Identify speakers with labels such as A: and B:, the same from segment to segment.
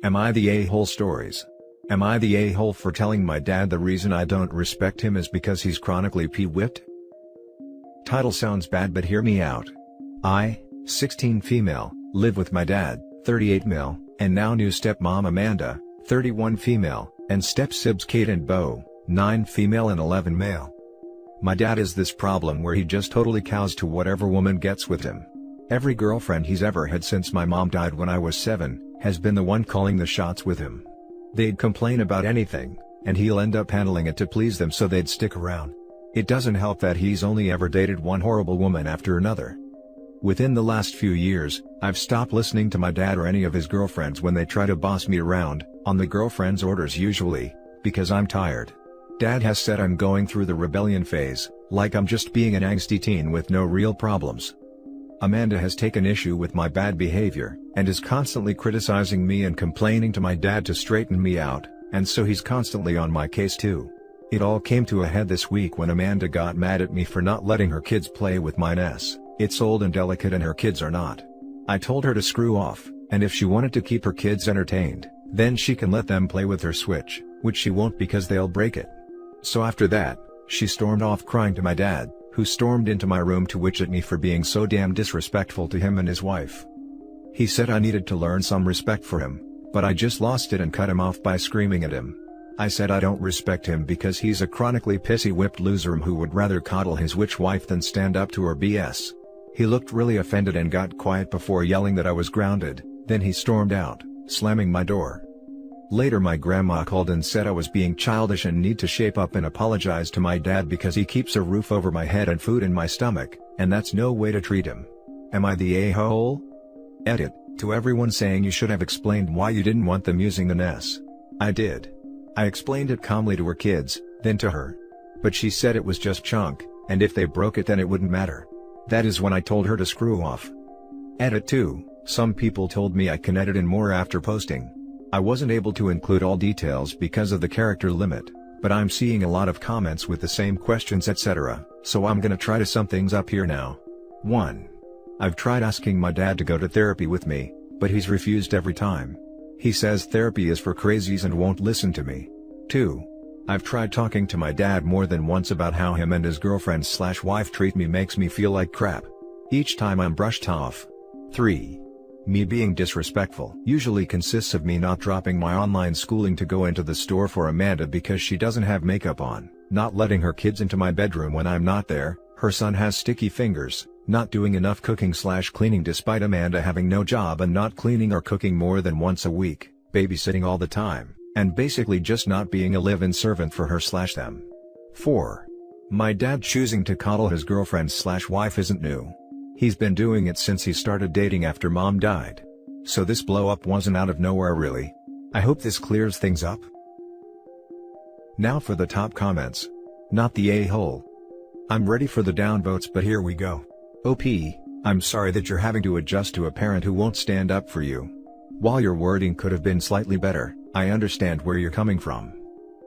A: Am I the a-hole stories? Am I the a-hole for telling my dad the reason I don't respect him is because he's chronically p-whipped? Title sounds bad but hear me out. I, 16 female, live with my dad, 38 male, and now new stepmom Amanda, 31 female, and step-sibs Kate and Bo, 9 female and 11 male. My dad is this problem where he just totally cows to whatever woman gets with him. Every girlfriend he's ever had since my mom died when I was 7, has been the one calling the shots with him. They'd complain about anything, and he'll end up handling it to please them so they'd stick around. It doesn't help that he's only ever dated one horrible woman after another. Within the last few years, I've stopped listening to my dad or any of his girlfriends when they try to boss me around, on the girlfriend's orders usually, because I'm tired. Dad has said I'm going through the rebellion phase, like I'm just being an angsty teen with no real problems. Amanda has taken issue with my bad behavior, and is constantly criticizing me and complaining to my dad to straighten me out, and so he's constantly on my case too. It all came to a head this week when Amanda got mad at me for not letting her kids play with mine. It's old and delicate and her kids are not. I told her to screw off, and if she wanted to keep her kids entertained, then she can let them play with her Switch, which she won't because they'll break it. So after that, she stormed off crying to my dad, who stormed into my room to witch at me for being so damn disrespectful to him and his wife. He said I needed to learn some respect for him, but I just lost it and cut him off by screaming at him. I said I don't respect him because he's a chronically pissy whipped loser who would rather coddle his witch wife than stand up to her BS. He looked really offended and got quiet before yelling that I was grounded, then he stormed out, slamming my door. Later my grandma called and said I was being childish and need to shape up and apologize to my dad because he keeps a roof over my head and food in my stomach, and that's no way to treat him. Am I the a-hole? Edit, to everyone saying you should have explained why you didn't want them using the NES. I did. I explained it calmly to her kids, then to her. But she said it was just junk, and if they broke it then it wouldn't matter. That is when I told her to screw off. Edit 2, some people told me I can edit in more after posting. I wasn't able to include all details because of the character limit, but I'm seeing a lot of comments with the same questions etc, so I'm gonna try to sum things up here now. 1. I've tried asking my dad to go to therapy with me, but he's refused every time. He says therapy is for crazies and won't listen to me. 2. I've tried talking to my dad more than once about how him and his girlfriend/wife treat me makes me feel like crap. Each time I'm brushed off. 3. Me being disrespectful usually consists of me not dropping my online schooling to go into the store for Amanda because she doesn't have makeup on, not letting her kids into my bedroom when I'm not there, her son has sticky fingers, not doing enough cooking/cleaning despite Amanda having no job and not cleaning or cooking more than once a week, babysitting all the time, and basically just not being a live-in servant for her/them. 4. My dad choosing to coddle his girlfriend/wife isn't new. He's been doing it since he started dating after mom died. So this blow-up wasn't out of nowhere really. I hope this clears things up. Now for the top comments. Not the a-hole. I'm ready for the downvotes but here we go. OP, I'm sorry that you're having to adjust to a parent who won't stand up for you. While your wording could have been slightly better, I understand where you're coming from.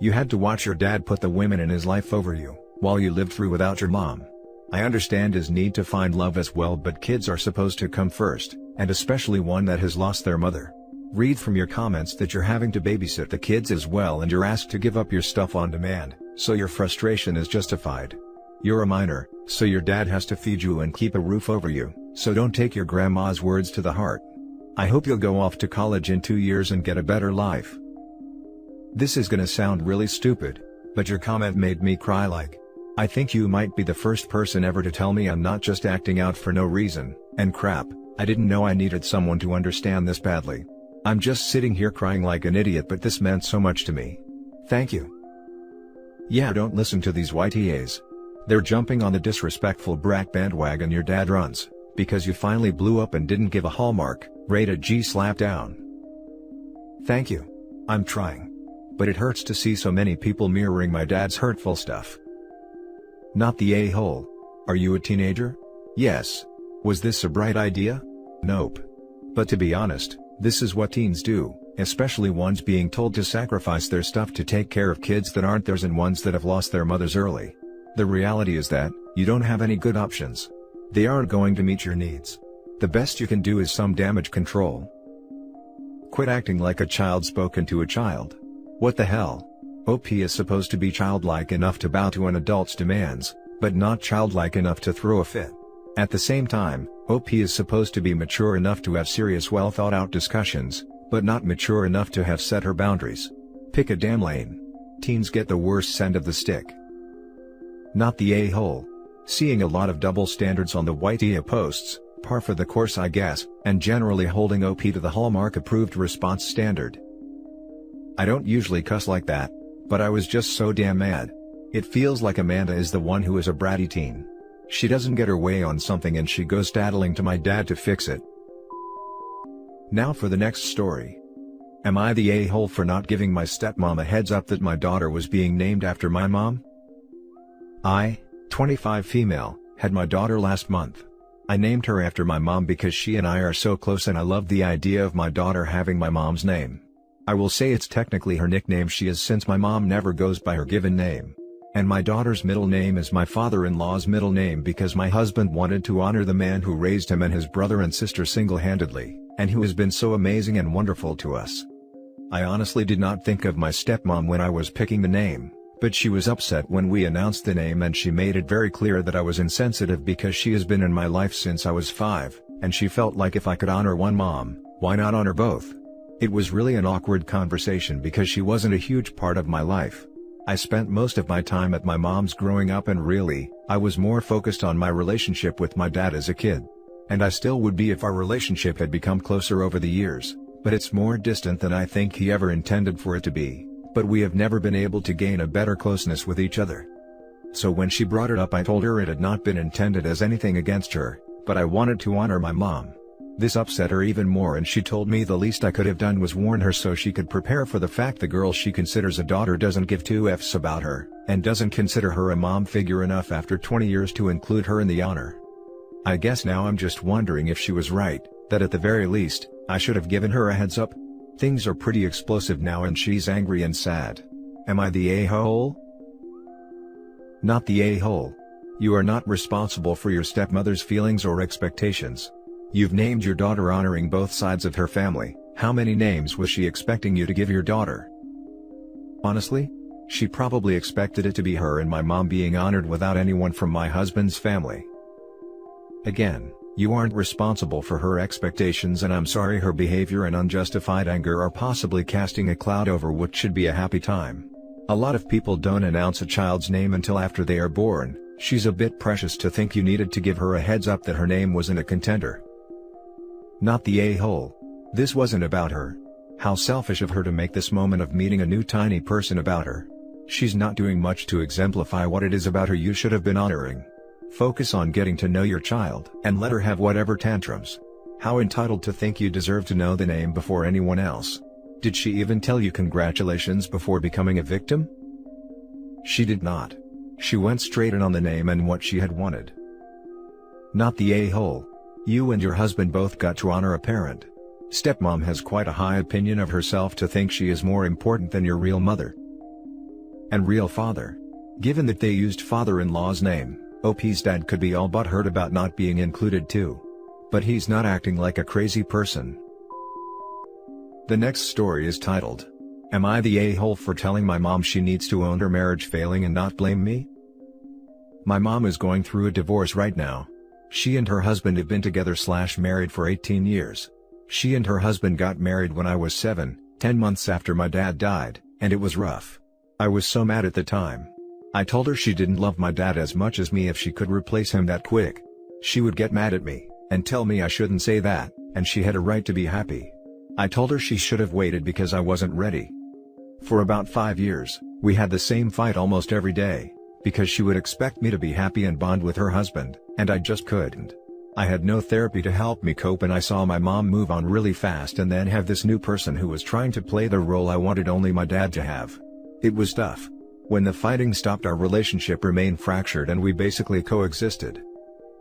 A: You had to watch your dad put the women in his life over you, while you lived through without your mom. I understand his need to find love as well but kids are supposed to come first, and especially one that has lost their mother. Read from your comments that you're having to babysit the kids as well and you're asked to give up your stuff on demand, so your frustration is justified. You're a minor, so your dad has to feed you and keep a roof over you, so don't take your grandma's words to the heart. I hope you'll go off to college in 2 years and get a better life. This is gonna sound really stupid, but your comment made me cry like. I think you might be the first person ever to tell me I'm not just acting out for no reason, and crap, I didn't know I needed someone to understand this badly. I'm just sitting here crying like an idiot but this meant so much to me. Thank you. Yeah, don't listen to these YTAs. They're jumping on the disrespectful brat bandwagon your dad runs, because you finally blew up and didn't give a Hallmark, rated G slap down. Thank you. I'm trying. But it hurts to see so many people mirroring my dad's hurtful stuff. Not the a-hole. Are you a teenager? Yes. Was this a bright idea? Nope. But to be honest, this is what teens do, especially ones being told to sacrifice their stuff to take care of kids that aren't theirs and ones that have lost their mothers early. The reality is that, you don't have any good options. They aren't going to meet your needs. The best you can do is some damage control. Quit acting like a child spoken to a child. What the hell? OP is supposed to be childlike enough to bow to an adult's demands, but not childlike enough to throw a fit. At the same time, OP is supposed to be mature enough to have serious well thought out discussions, but not mature enough to have set her boundaries. Pick a damn lane. Teens get the worst end of the stick. Not the a-hole. Seeing a lot of double standards on the AITA posts, par for the course I guess, and generally holding OP to the Hallmark approved response standard. I don't usually cuss like that, but I was just so damn mad. It feels like Amanda is the one who is a bratty teen. She doesn't get her way on something and she goes tattling to my dad to fix it. Now for the next story. Am I the a-hole for not giving my stepmom a heads up that my daughter was being named after my mom? I, 25 female, had my daughter last month. I named her after my mom because she and I are so close and I love the idea of my daughter having my mom's name. I will say it's technically her nickname she is since my mom never goes by her given name. And my daughter's middle name is my father-in-law's middle name because my husband wanted to honor the man who raised him and his brother and sister single-handedly, and who has been so amazing and wonderful to us. I honestly did not think of my stepmom when I was picking the name, but she was upset when we announced the name and she made it very clear that I was insensitive because she has been in my life since I was 5, and she felt like if I could honor one mom, why not honor both? It was really an awkward conversation because she wasn't a huge part of my life. I spent most of my time at my mom's growing up and really, I was more focused on my relationship with my dad as a kid. And I still would be if our relationship had become closer over the years, but it's more distant than I think he ever intended for it to be, but we have never been able to gain a better closeness with each other. So when she brought it up I told her it had not been intended as anything against her, but I wanted to honor my mom. This upset her even more and she told me the least I could have done was warn her so she could prepare for the fact the girl she considers a daughter doesn't give two F's about her, and doesn't consider her a mom figure enough after 20 years to include her in the honor. I guess now I'm just wondering if she was right, that at the very least, I should have given her a heads up. Things are pretty explosive now and she's angry and sad. Am I the a-hole? Not the a-hole. You are not responsible for your stepmother's feelings or expectations. You've named your daughter honoring both sides of her family. How many names was she expecting you to give your daughter? Honestly? She probably expected it to be her and my mom being honored without anyone from my husband's family. Again, you aren't responsible for her expectations and I'm sorry her behavior and unjustified anger are possibly casting a cloud over what should be a happy time. A lot of people don't announce a child's name until after they are born. She's a bit precious to think you needed to give her a heads up that her name wasn't a contender. Not the a-hole. This wasn't about her. How selfish of her to make this moment of meeting a new tiny person about her. She's not doing much to exemplify what it is about her you should have been honoring. Focus on getting to know your child and let her have whatever tantrums. How entitled to think you deserve to know the name before anyone else. Did she even tell you congratulations before becoming a victim? She did not. She went straight in on the name and what she had wanted. Not the a-hole. You and your husband both got to honor a parent. Stepmom has quite a high opinion of herself to think she is more important than your real mother and real father. Given that they used father-in-law's name, OP's dad could be all but hurt about not being included too. But he's not acting like a crazy person. The next story is titled, Am I the a-hole for telling my mom she needs to own her marriage failing and not blame me? My mom is going through a divorce right now. She and her husband have been together/married for 18 years. She and her husband got married when I was 7, 10 months after my dad died, and it was rough. I was so mad at the time. I told her she didn't love my dad as much as me if she could replace him that quick. She would get mad at me, and tell me I shouldn't say that, and she had a right to be happy. I told her she should have waited because I wasn't ready. For about 5 years, we had the same fight almost every day, because she would expect me to be happy and bond with her husband, and I just couldn't. I had no therapy to help me cope and I saw my mom move on really fast and then have this new person who was trying to play the role I wanted only my dad to have. It was tough. When the fighting stopped our relationship remained fractured and we basically coexisted.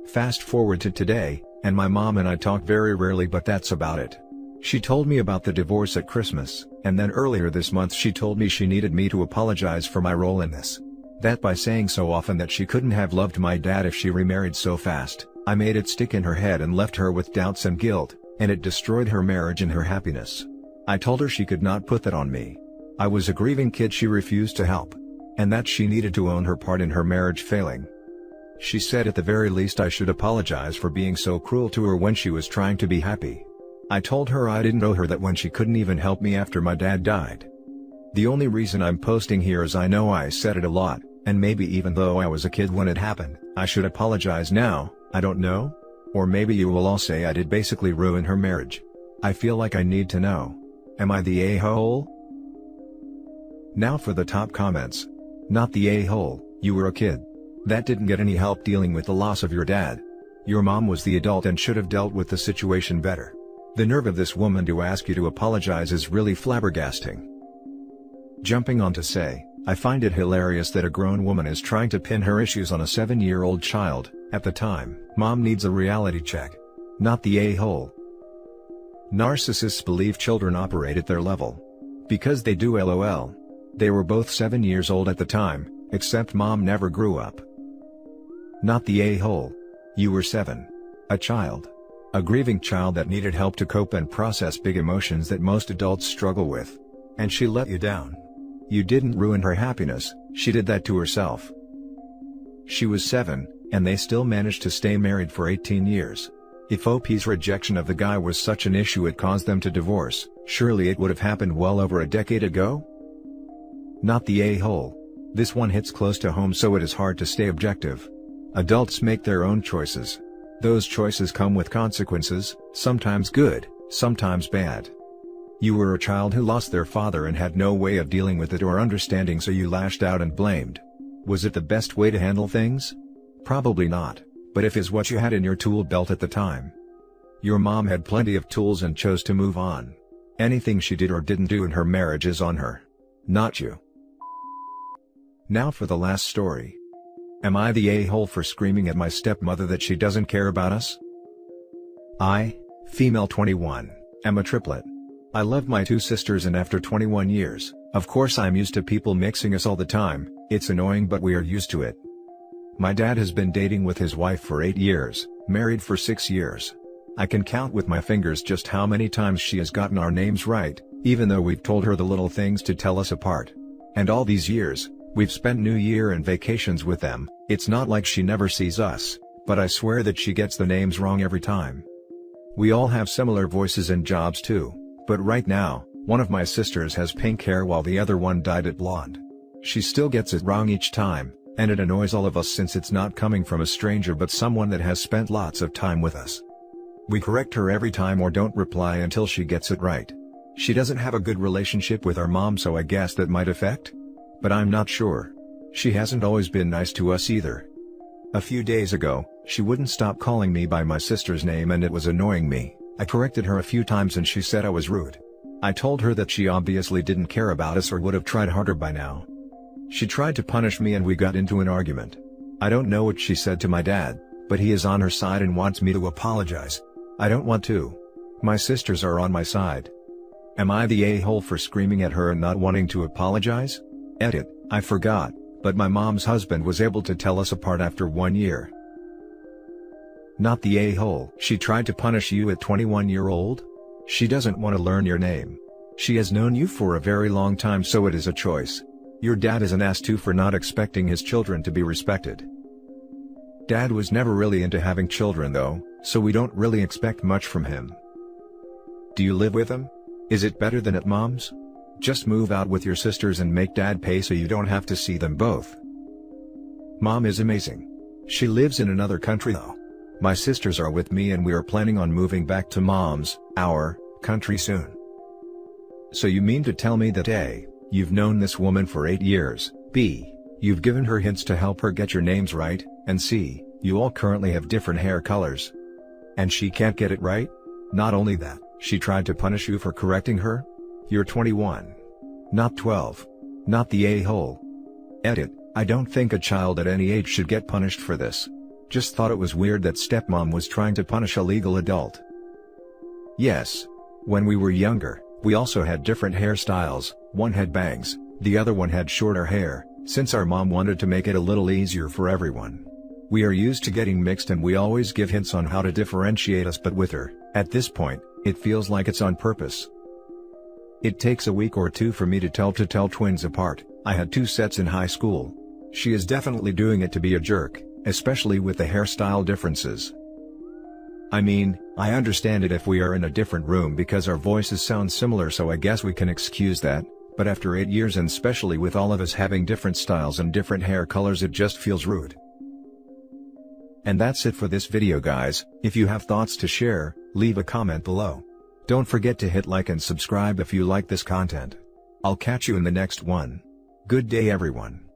A: Fast forward to today, and my mom and I talk very rarely but that's about it. She told me about the divorce at Christmas, and then earlier this month she told me she needed me to apologize for my role in this. That by saying so often that she couldn't have loved my dad if she remarried so fast, I made it stick in her head and left her with doubts and guilt, and it destroyed her marriage and her happiness. I told her she could not put that on me. I was a grieving kid she refused to help. And that she needed to own her part in her marriage failing. She said at the very least I should apologize for being so cruel to her when she was trying to be happy. I told her I didn't owe her that when she couldn't even help me after my dad died. The only reason I'm posting here is I know I said it a lot, and maybe even though I was a kid when it happened, I should apologize now, I don't know? Or maybe you will all say I did basically ruin her marriage. I feel like I need to know. Am I the a-hole? Now for the top comments. Not the a-hole, you were a kid. That didn't get any help dealing with the loss of your dad. Your mom was the adult and should have dealt with the situation better. The nerve of this woman to ask you to apologize is really flabbergasting. Jumping on to say, I find it hilarious that a grown woman is trying to pin her issues on a 7-year-old child. At the time, mom needs a reality check. Not the a-hole. Narcissists believe children operate at their level. Because they do, lol. They were both 7 years old at the time, except mom never grew up. Not the a-hole. You were 7. A child. A grieving child that needed help to cope and process big emotions that most adults struggle with. And she let you down. You didn't ruin her happiness, she did that to herself. She was 7, and they still managed to stay married for 18 years. If OP's rejection of the guy was such an issue it caused them to divorce, surely it would have happened well over a decade ago? Not the a-hole. This one hits close to home so it is hard to stay objective. Adults make their own choices. Those choices come with consequences, sometimes good, sometimes bad. You were a child who lost their father and had no way of dealing with it or understanding, so you lashed out and blamed. Was it the best way to handle things? Probably not, but if is what you had in your tool belt at the time. Your mom had plenty of tools and chose to move on. Anything she did or didn't do in her marriage is on her. Not you. Now for the last story. Am I the a-hole for screaming at my stepmother that she doesn't care about us? I, female 21, am a triplet. I love my 2 sisters, and after 21 years, of course I'm used to people mixing us all the time. It's annoying but we are used to it. My dad has been dating with his wife for 8 years, married for 6 years. I can count with my fingers just how many times she has gotten our names right, even though we've told her the little things to tell us apart. And all these years, we've spent New Year and vacations with them. It's not like she never sees us, but I swear that she gets the names wrong every time. We all have similar voices and jobs too, but right now, one of my sisters has pink hair while the other one dyed it blonde. She still gets it wrong each time, and it annoys all of us since it's not coming from a stranger but someone that has spent lots of time with us. We correct her every time or don't reply until she gets it right. She doesn't have a good relationship with our mom, so I guess that might affect? But I'm not sure. She hasn't always been nice to us either. A few days ago, she wouldn't stop calling me by my sister's name and it was annoying me. I corrected her a few times and she said I was rude. I told her that she obviously didn't care about us or would have tried harder by now. She tried to punish me and we got into an argument. I don't know what she said to my dad, but he is on her side and wants me to apologize. I don't want to. My sisters are on my side. Am I the a-hole for screaming at her and not wanting to apologize? Edit, I forgot, but my mom's husband was able to tell us apart after 1 year. Not the a-hole. She tried to punish you at 21-year-old? She doesn't want to learn your name. She has known you for a very long time, so it is a choice. Your dad is an ass too for not expecting his children to be respected. Dad was never really into having children though, so we don't really expect much from him. Do you live with him? Is it better than at mom's? Just move out with your sisters and make dad pay so you don't have to see them both. Mom is amazing. She lives in another country though. My sisters are with me and we are planning on moving back to our country soon. So you mean to tell me that A, you've known this woman for 8 years, B, you've given her hints to help her get your names right, and C, you all currently have different hair colors. And she can't get it right? Not only that, she tried to punish you for correcting her? You're 21. Not 12. Not the a-hole. Edit, I don't think a child at any age should get punished for this. Just thought it was weird that stepmom was trying to punish a legal adult. Yes. When we were younger, we also had different hairstyles, one had bangs, the other one had shorter hair, since our mom wanted to make it a little easier for everyone. We are used to getting mixed and we always give hints on how to differentiate us, but with her, at this point, it feels like it's on purpose. It takes a week or two for me to tell twins apart. I had 2 sets in high school. She is definitely doing it to be a jerk, especially with the hairstyle differences. I mean, I understand it if we are in a different room because our voices sound similar, so I guess we can excuse that, but after 8 years and especially with all of us having different styles and different hair colors, it just feels rude. And that's it for this video, guys. If you have thoughts to share, leave a comment below. Don't forget to hit like and subscribe if you like this content. I'll catch you in the next one. Good day, everyone.